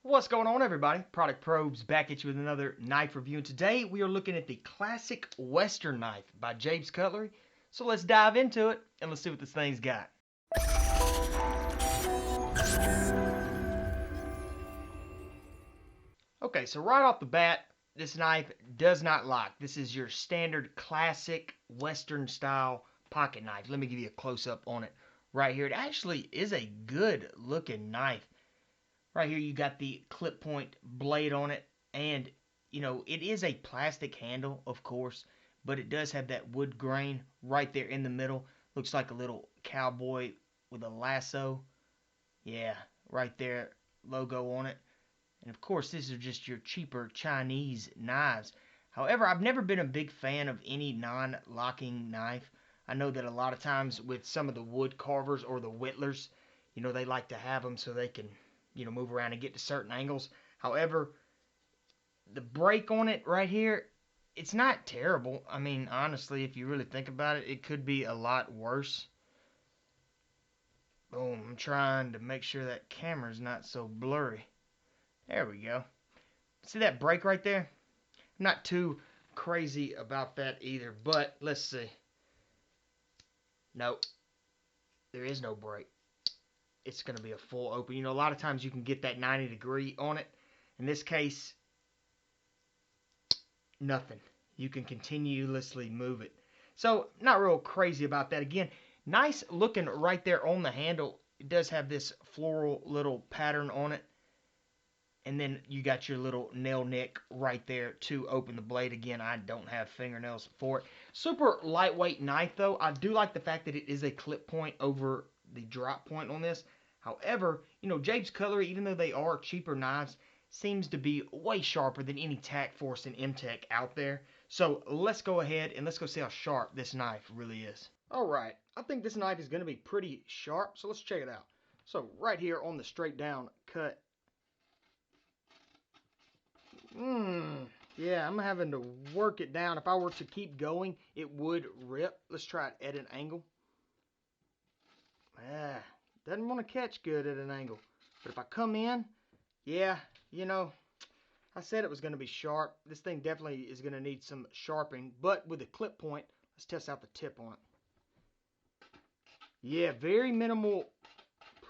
What's going on, everybody? Product Probes back at you with another knife review, and today we are looking at the classic Western knife by Jabe's Cutlery. So let's dive into it and let's see what this thing's got. Okay, so right off the bat, this knife does not lock. This is your standard classic Western style pocket knife. Let me give you a close-up on it right here. It actually is a good looking knife. Right here you got the clip point blade on it, and it is a plastic handle, of course, but it does have that wood grain right there in the middle. Looks like a little cowboy with a lasso. Yeah, right there, logo on it. And of course, these are just your cheaper Chinese knives. However, I've never been a big fan of any non-locking knife. I know that a lot of times with some of the wood carvers or the whittlers, they like to have them so they can, move around and get to certain angles. However, the break on it right here, it's not terrible. I mean, honestly, if you really think about it, it could be a lot worse. Boom, I'm trying to make sure that camera's not so blurry. There we go. See that break right there? I'm not too crazy about that either, but let's see. Nope, there is no break. It's going to be a full open. A lot of times you can get that 90-degree on it. In this case, nothing. You can continuously move it. So, not real crazy about that. Again, nice looking right there on the handle. It does have this floral little pattern on it. And then you got your little nail nick right there to open the blade. Again, I don't have fingernails for it. Super lightweight knife, though. I do like the fact that it is a clip point over the drop point on this. However, Jabe's Cutlery, even though they are cheaper knives, seems to be way sharper than any Tac Force and M-Tech out there. So let's go ahead and let's go see how sharp this knife really is. Alright, I think this knife is going to be pretty sharp, so let's check it out. So right here on the straight down cut, yeah, I'm having to work it down. If I were to keep going, it would rip. Let's try it at an angle. Doesn't want to catch good at an angle. But if I come in, yeah, I said it was going to be sharp. This thing definitely is going to need some sharpening. But with a clip point, let's test out the tip on it. Yeah, very minimal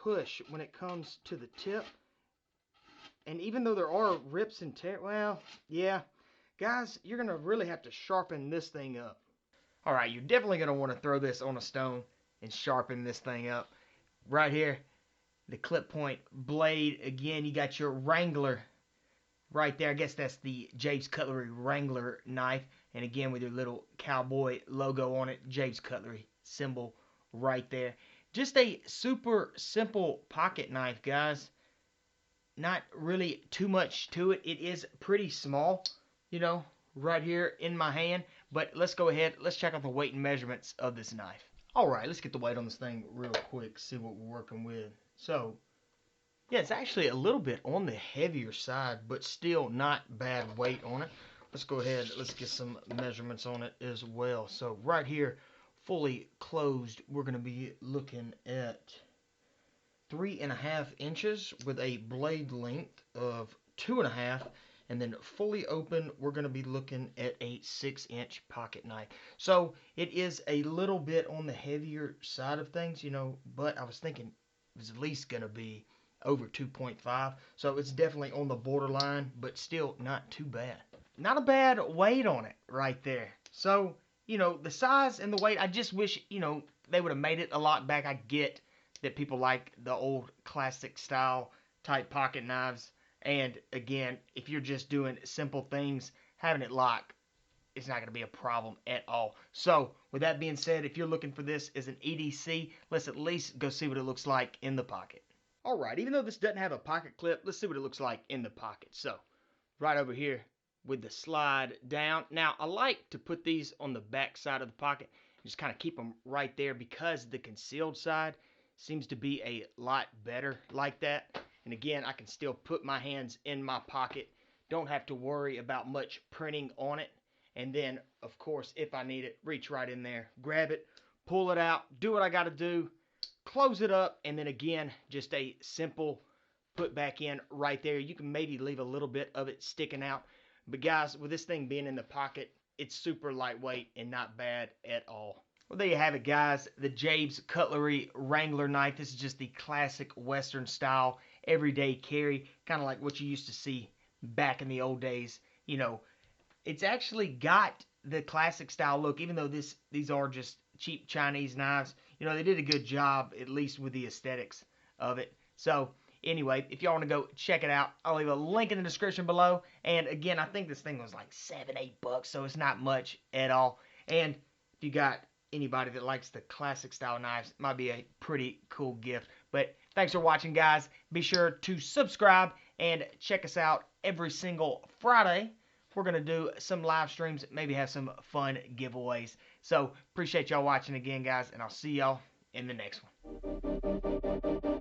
push when it comes to the tip. And even though there are rips and tears, well, yeah, guys, you're going to really have to sharpen this thing up. All right, you're definitely going to want to throw this on a stone and sharpen this thing up. Right here, the clip point blade. Again, you got your Wrangler right there. I guess that's the Jabe's Cutlery Wrangler knife. And again, with your little cowboy logo on it, Jabe's Cutlery symbol right there. Just a super simple pocket knife, guys. Not really too much to it. It is pretty small, right here in my hand. But let's go ahead. Let's check out the weight and measurements of this knife. Alright, let's get the weight on this thing real quick, see what we're working with. So, yeah, it's actually a little bit on the heavier side, but still not bad weight on it. Let's go ahead, let's get some measurements on it as well. So right here, fully closed, we're going to be looking at 3.5 inches with a blade length of 2.5. And then fully open, we're going to be looking at a 6-inch pocket knife. So it is a little bit on the heavier side of things, but I was thinking it was at least going to be over 2.5. So it's definitely on the borderline, but still not too bad. Not a bad weight on it right there. So, the size and the weight, I just wish, they would have made it a lot back. I get that people like the old classic style type pocket knives. And again, if you're just doing simple things, having it lock, it's not going to be a problem at all. So, with that being said, if you're looking for this as an EDC, let's at least go see what it looks like in the pocket. Alright, even though this doesn't have a pocket clip, let's see what it looks like in the pocket. So, right over here with the slide down. Now, I like to put these on the back side of the pocket and just kind of keep them right there because the concealed side seems to be a lot better like that. And again, I can still put my hands in my pocket. Don't have to worry about much printing on it. And then, of course, if I need it, reach right in there, grab it, pull it out, do what I got to do, close it up, and then again, just a simple put back in right there. You can maybe leave a little bit of it sticking out. But guys, with this thing being in the pocket, it's super lightweight and not bad at all. Well, there you have it, guys. The Jabe's Cutlery Wrangler knife. This is just the classic Western style, everyday carry, kind of like what you used to see back in the old days. You know, it's actually got the classic style look, even though these are just cheap Chinese knives. You know, they did a good job, at least with the aesthetics of it. So, anyway, if y'all want to go check it out, I'll leave a link in the description below. And again, I think this thing was like $7-8, so it's not much at all. And if you got anybody that likes the classic style knives, it might be a pretty cool gift. But thanks for watching, guys. Be sure to subscribe and check us out every single Friday. We're going to do some live streams, maybe have some fun giveaways. So, appreciate y'all watching again, guys, and I'll see y'all in the next one.